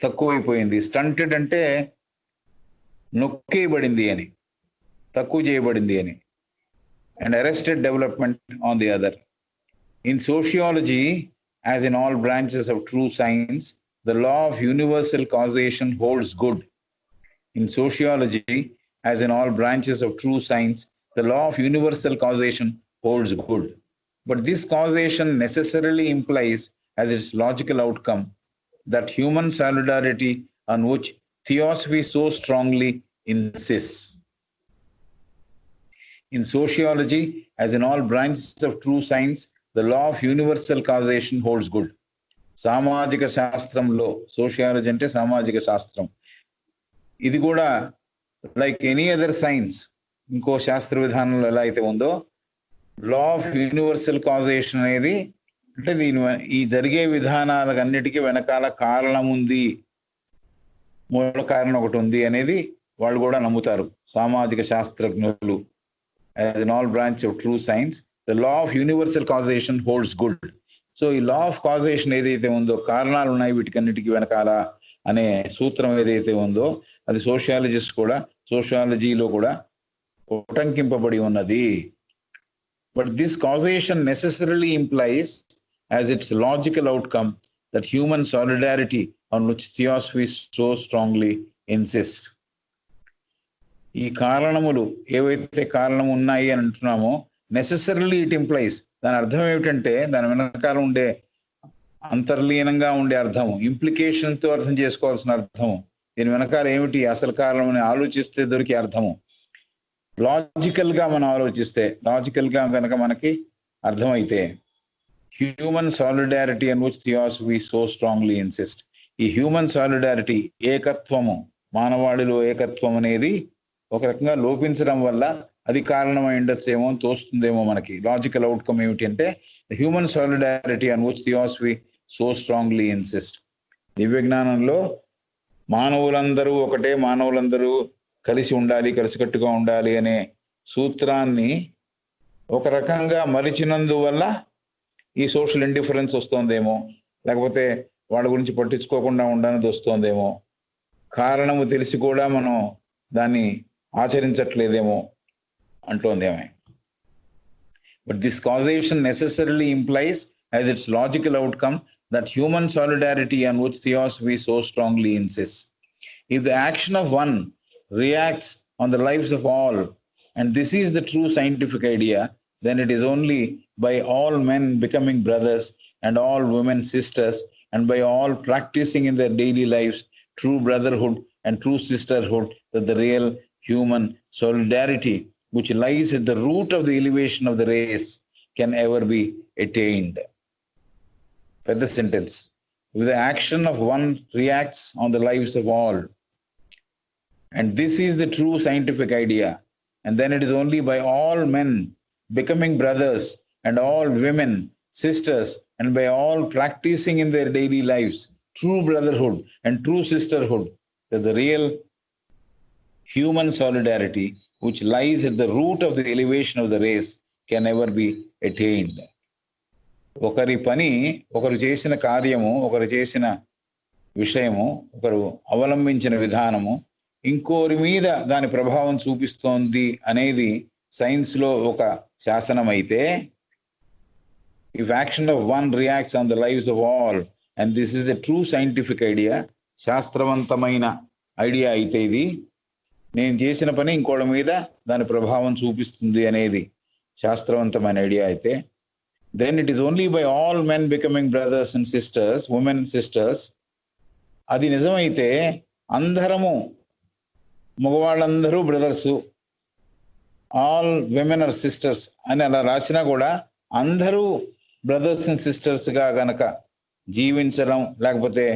A: తక్కువైపోయింది. స్టంటెడ్ అంటే నొక్కేయబడింది అని, తక్కువ చేయబడింది అని. And arrested development on the other. In sociology, as in all branches of true science, the law of universal causation holds good. In sociology, as in all branches of true science, the law of universal causation holds good. But this causation necessarily implies as its logical outcome that human solidarity on which theosophy so strongly insists. In sociology, as in all branches of true science, the law of universal causation holds good. సామాజిక శాస్త్రంలో, sociology అంటే సామాజిక శాస్త్రం, ఇది కూడా like any other science, ఇంకో శాస్త్ర విధానంలో ఎలా అయితే ఉందో, లా ఆఫ్ యూనివర్సల్ కాజేషన్ అనేది అంటే ఈ జరిగే విధానాలన్నిటికీ వెనకాల కారణం ఉంది, మూల కారణం ఒకటి ఉంది అనేది వాళ్ళు కూడా నమ్ముతారు సామాజిక శాస్త్రజ్ఞులు. As in all branch of true science, the law of universal causation holds good. So ఈ లా ఆఫ్ కాజేషన్ ఏదైతే ఉందో, కారణాలు ఉన్నాయి వీటికన్నిటికీ వెనకాల అనే సూత్రం ఏదైతే ఉందో, అది సోషియాలజీలో కూడా ఉటంకింపబడి ఉన్నది. But this causation necessarily implies as it's logical outcome that human solidarity on which theosophy so strongly insist. ఈ కారణములు ఏవైతే కారణం ఉన్నాయి అని అంటున్నామో, నెసెసరీలీ ఇట్ ఇంప్లైస్, దాని అర్థం ఏమిటంటే దాని వెనకాల ఉండే అంతర్లీనంగా ఉండే అర్థము, ఇంప్లికేషన్తో అర్థం చేసుకోవాల్సిన అర్థము, దీని వెనకాల ఏమిటి అసలు కారణం అని ఆలోచిస్తే దొరికే అర్థము, లాజికల్ గా మనం ఆలోచిస్తే, లాజికల్ గా కనుక మనకి అర్థమైతే, హ్యూమన్ సాలిడారిటీ అని which theosophy so strongly insist. ఈ హ్యూమన్ సాలిడారిటీ, ఏకత్వము, మానవాళిలో ఏకత్వం అనేది ఒక రకంగా లోపించడం వల్ల అది కారణమై ఉండొచ్చేమో అని తోస్తుందేమో మనకి. లాజికల్ అవుట్కమ్ ఏమిటి అంటే హ్యూమన్ సాలిడారిటీ అని which theosophy so strongly insist. దివ్య జ్ఞానంలో మానవులందరూ ఒకటే, మానవులందరూ కలిసి ఉండాలి, కలిసికట్టుగా ఉండాలి అనే సూత్రాన్ని ఒక రకంగా మరిచినందువల్ల ఈ సోషల్ ఇండిఫరెన్స్ వస్తుందేమో, లేకపోతే వాళ్ళ గురించి పట్టించుకోకుండా ఉండడానికి వస్తుందేమో, కారణము తెలిసి కూడా మనం దాన్ని ఆచరించట్లేదేమో అంటోందేమో. But this causation necessarily implies as its logical outcome that human solidarity on which theosophy so strongly insists. If the action of one reacts on the lives of all, and this is the true scientific idea, then it is only by all men becoming brothers and all women sisters, and by all practicing in their daily lives true brotherhood and true sisterhood, that the real human solidarity, which lies at the root of the elevation of the race, can ever be attained. Read the sentence. If the action of one reacts on the lives of all, and this is the true scientific idea, and then it is only by all men becoming brothers and all women sisters, and by all practicing in their daily lives true brotherhood and true sisterhood, that the real human solidarity, which lies at the root of the elevation of the race, can never be attained. ఒకరి పని, ఒకరు చేసిన కార్యము, ఒకరు చేసిన విషయము, ఒకరు అవలంబించిన విధానము ఇంకోరి మీద దాని ప్రభావం చూపిస్తోంది అనేది సైన్స్ లో ఒక శాసనం అయితే, if action of one reacts on the lives of all, and this is a true scientific idea, శాస్త్రవంతమైన ఐడియా అయితే ఇది, నేను చేసిన పని ఇంకోళ్ళ మీద దాని ప్రభావం చూపిస్తుంది అనేది శాస్త్రవంతమైన ఐడియా అయితే, then it is only by all men becoming brothers and sisters, women and sisters. అది నిజమైతే అందరము, మగవాళ్ళందరూ brothers, all women are sisters అని అలా రాసినా కూడా అందరూ బ్రదర్స్ అండ్ సిస్టర్స్ గా గనక జీవించడం లేకపోతే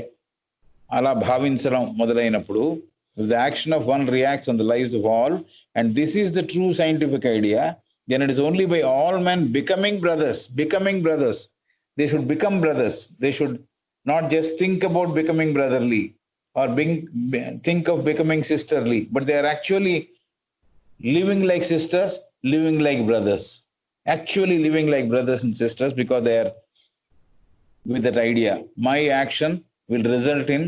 A: అలా భావించడం మొదలైనప్పుడు, the action of one reacts on the lives of all, and this is the true scientific idea, then it is only by all men becoming brothers. They should become brothers. They should not just think about becoming brotherly or think of becoming sisterly, but they are actually living like sisters, living like brothers, actually living like brothers and sisters, because they are with that idea. My action will result in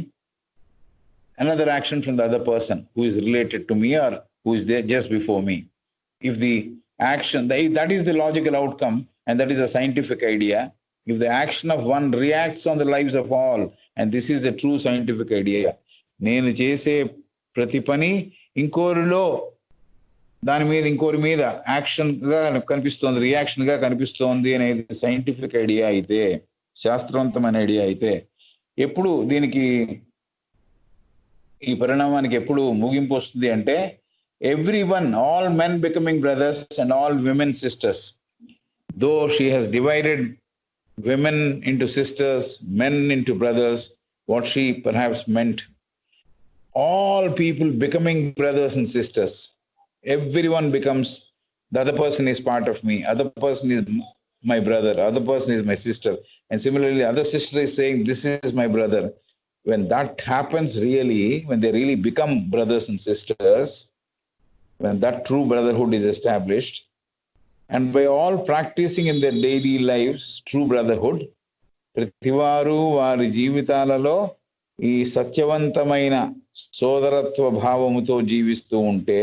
A: another action from the other person who is related to me or who is there just before me. If the action, that is the logical outcome, and that is a scientific idea. If the action of one reacts on the lives of all, and this is a true scientific idea, నేను చేసే ప్రతి పని ఇంకోరిలో దాని మీద ఇంకోరి మీద action గా కనిపిస్తోంది, reaction గా కనిపిస్తోంది అనేది సైంటిఫిక్ ఐడియా అయితే, శాస్త్రవంతమైన ఐడియా అయితే, ఎప్పుడు దీనికి ఈ పరిణామానికి ఎప్పుడు ముగింపు వస్తుంది అంటే, everyone, all men becoming brothers and all women sisters. Though she has divided women into sisters, men into brothers, what she perhaps meant, all people becoming brothers and sisters. Everyone becomes, the other person is part of me, other person is my brother, other person is my sister. And similarly, other sister is saying, this is my brother. When that happens really, when they really become brothers and sisters, when that true brotherhood is established, and by all practicing in their daily lives true brotherhood, ప్రతివారు వారి జీవితాలలో ఈ సత్యవంతమైన సోదరత్వ భావముతో జీవిస్తూ ఉంటే,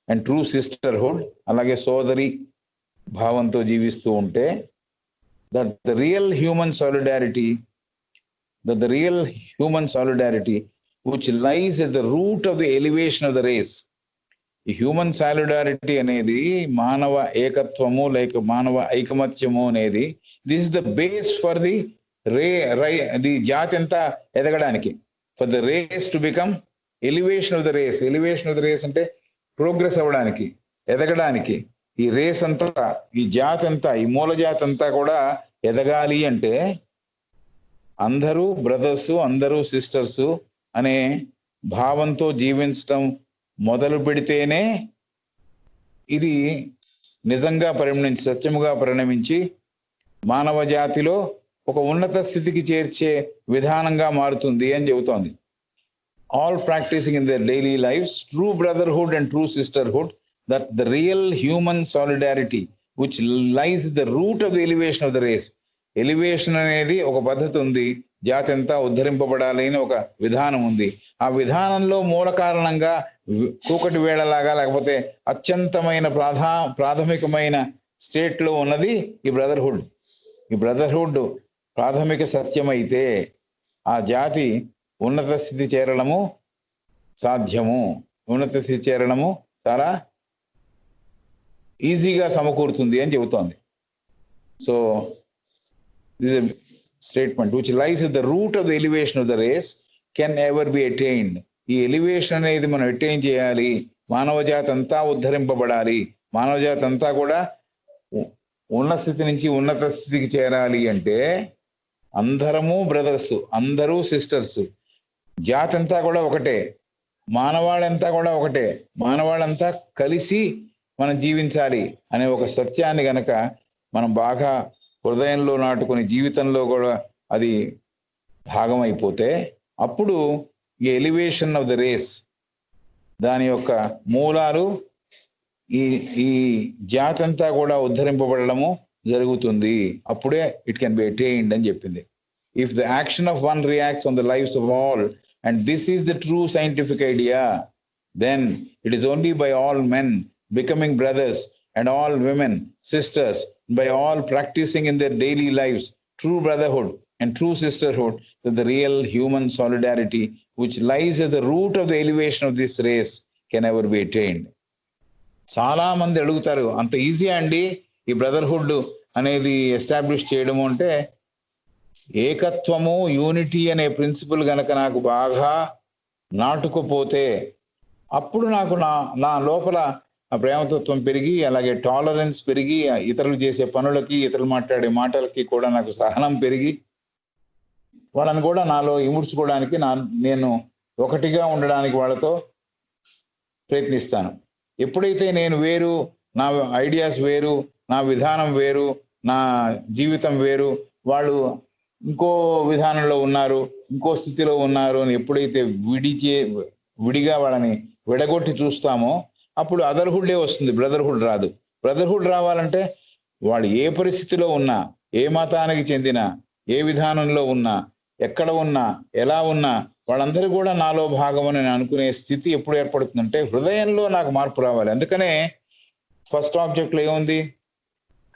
A: and true sisterhood, అలాగే సోదరి భావంతో జీవిస్తూ ఉంటే, that the real human solidarity which lies at the root of the elevation of the race. ఈ హ్యూమన్ సాలిడారిటీ అనేది, మానవ ఏకత్వము లేక మానవ ఐకమత్యము అనేది, this is the base for the జాతి అంతా ఎదగడానికి, for the race to become elevation of the race. Elevation of the race అంటే ప్రోగ్రెస్ అవ్వడానికి, ఎదగడానికి. ఈ రేస్ అంతా, ఈ జాతి అంతా, ఈ మూల జాతి అంతా కూడా ఎదగాలి అంటే అందరూ బ్రదర్స్, అందరూ సిస్టర్స్ అనే భావంతో జీవించడం మొదలు పెడితేనే ఇది నిజంగా పరిణమించి, సత్యముగా పరిణమించి మానవ జాతిలో ఒక ఉన్నత స్థితికి చేర్చే విధానంగా మారుతుంది అని చెబుతోంది. All practising in their daily lives true brotherhood and true sisterhood, that the real human solidarity which lies the root of the elevation of the race. Elevation అనేది ఒక పద్ధతి ఉంది, జాతి అంతా ఉద్ధరింపబడాలి అని ఒక విధానం ఉంది. ఆ విధానంలో మూల కారణంగా కూకటి వేళలాగా లేకపోతే అత్యంతమైన ప్రాథమికమైన స్టేట్ లో ఉన్నది ఈ బ్రదర్హుడ్. ఈ బ్రదర్హుడ్ ప్రాథమిక సత్యమైతే ఆ జాతి ఉన్నత స్థితి చేరడము సాధ్యము, ఉన్నత స్థితి చేరడము చాలా ఈజీగా సమకూరుతుంది అని చెబుతోంది. So this is a statement which lies at the root of the elevation of the race can ever be attained. ఈ ఎలివేషన్ అనేది మనం అటైన్ చేయాలి, మానవ జాతి అంతా ఉద్ధరింపబడాలి, మానవ జాతి అంతా కూడా ఉన్న స్థితి నుంచి ఉన్నత స్థితికి చేరాలి అంటే అందరము బ్రదర్స్, అందరూ సిస్టర్స్, జాతి అంతా కూడా ఒకటే, మానవాళ్ళంతా కూడా ఒకటే, మానవాళ్ళంతా కలిసి మనం జీవించాలి అనే ఒక సత్యాన్ని గనక మనం బాగా హృదయంలో నాటుకుని జీవితంలో కూడా అది భాగమైపోతే, అప్పుడు ఈ ఎలివేషన్ ఆఫ్ ద రేస్ దాని యొక్క మూలాలు ఈ జాతి అంతా కూడా ఉద్ధరింపబడము జరుగుతుంది. అప్పుడే ఇట్ కెన్ బి అటైన్డ్ అని చెప్పింది. If the action of one reacts on the lives of all, and this is the true scientific idea, then it is only by all men becoming brothers and all women sisters, by all practicing in their daily lives true brotherhood and true sisterhood, that the real human solidarity which lies at the root of the elevation of this race can ever be attained. చాలా మంది అడుగుతారు, అంత easy అండి ఈ brotherhood అనేది establish చేయడము అంటే? ఏకత్వము, unity అనే ప్రిన్సిపల్ గనక నాకు బాగా నాటుకుపోతే అప్పుడు నాకు నా లోపల ప్రేమతత్వం పెరిగి, అలాగే టాలరెన్స్ పెరిగి, ఇతరులు చేసే పనులకి, ఇతరులు మాట్లాడే మాటలకి కూడా నాకు సహనం పెరిగి, వాళ్ళని కూడా నాలో ఇముడ్చుకోవడానికి నేను ఒకటిగా ఉండడానికి వాళ్ళతో ప్రయత్నిస్తాను. ఎప్పుడైతే నేను వేరు, నా ఐడియాస్ వేరు, నా విధానం వేరు, నా జీవితం వేరు, వాళ్ళు ఇంకో విధానంలో ఉన్నారు, ఇంకో స్థితిలో ఉన్నారు అని ఎప్పుడైతే విడిగా వాళ్ళని విడగొట్టి చూస్తామో అప్పుడు అదర్హుడ్డే వస్తుంది, బ్రదర్హుడ్ రాదు. బ్రదర్హుడ్ రావాలంటే వాళ్ళు ఏ పరిస్థితిలో ఉన్నా, ఏ మతానికి చెందినా, ఏ విధానంలో ఉన్నా, ఎక్కడ ఉన్నా, ఎలా ఉన్నా, వాళ్ళందరూ కూడా నాలో భాగం అని అనుకునే స్థితి ఎప్పుడు ఏర్పడుతుందంటే హృదయంలో నాకు మార్పు రావాలి. అందుకనే ఫస్ట్ ఆబ్జెక్ట్ లో ఏముంది?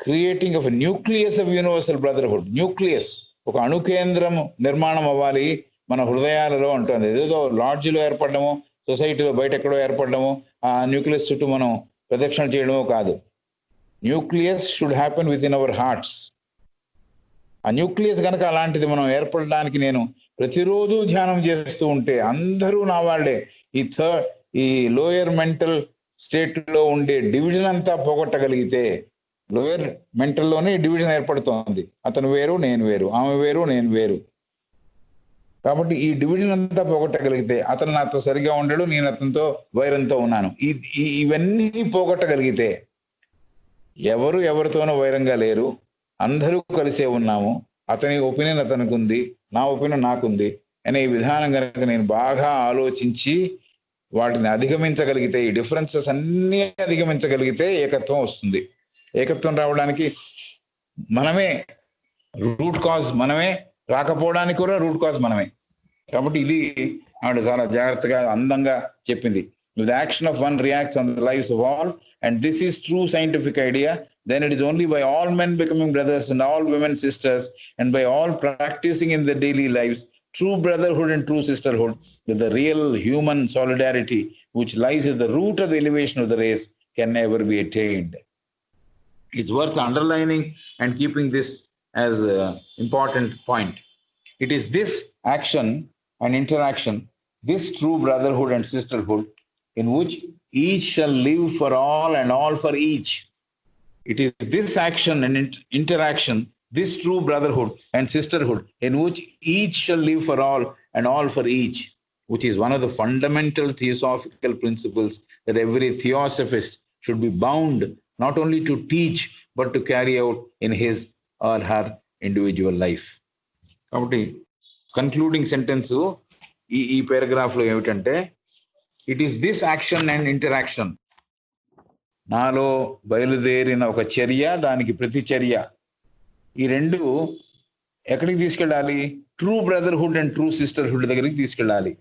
A: Creating of nucleus of universal brotherhood. Nucleus, ఒక అణుకేంద్రం నిర్మాణం అవ్వాలి మన హృదయాలలో అంటుంది. ఏదో లాడ్జిలో ఏర్పడము, సొసైటీలో బయట ఎక్కడో ఏర్పడము, ఆ న్యూక్లియస్ చుట్టూ మనం ప్రదక్షిణ చేయడమో కాదు. Nucleus should happen with in our hearts. ఆ న్యూక్లియస్ కనుక అలాంటిది మనం ఏర్పడడానికి నేను ప్రతిరోజు ధ్యానం చేస్తూ ఉంటే అందరూ నా వాళ్ళే. ఈ లోయర్ మెంటల్ స్టేట్ లో ఉండే డివిజన్ అంతా పోగొట్టగలిగితే, లోయర్ మెంటల్లోనే డివిజన్ ఏర్పడుతోంది. అతను వేరు, నేను వేరు, ఆమె వేరు, నేను వేరు. కాబట్టి ఈ డివిజన్ అంతా పోగొట్టగలిగితే, అతను నాతో సరిగా ఉండడు, నేను అతనితో వైరంతో ఉన్నాను, ఇవన్నీ పోగొట్టగలిగితే ఎవరు ఎవరితోనూ వైరంగా లేరు, అందరూ కలిసే ఉన్నాము, అతని ఒపీనియన్ అతనికి ఉంది, నా ఒపీనియన్ నాకుంది అనే విధానం కనుక నేను బాగా ఆలోచించి వాటిని అధిగమించగలిగితే, ఈ డిఫరెన్సెస్ అన్నీ అధిగమించగలిగితే ఏకత్వం వస్తుంది. ఏకత్వం రావడానికి మనమే రూట్ కాజ్, మనమే రాకపోవడానికి కూడా రూట్ కాజ్ మనమే. కాబట్టి ఇది ఆవిడ చాలా జాగ్రత్తగా అందంగా చెప్పింది. The action of one reacts on the lives of all, and this is true scientific idea. Then it is only by all men becoming brothers and all women sisters, and by all practicing in their daily lives true brotherhood and true sisterhood, that the real human solidarity which lies at the root of the elevation of the race can never be attained. It's worth underlining and keeping this as an important point. It is this action and interaction, this true brotherhood and sisterhood, in which each shall live for all and all for each. It is this action and interaction, this true brotherhood and sisterhood, in which each shall live for all and all for each, which is one of the fundamental theosophical principles that every theosophist should be bound not only to teach, but to carry out in his or her individual life. కాబట్టి concluding sentence ఈ paragraph లో ఏమిటంటే, it is this action and interaction, నాలో బయలుదేరిన ఒక చర్య, దానికి ప్రతిచర్య, ఈ రెండు ఎక్కడికి తీసుకెళ్ళాలి? True brotherhood and true sisterhood దగ్గరికి తీసుకెళ్ళాలి.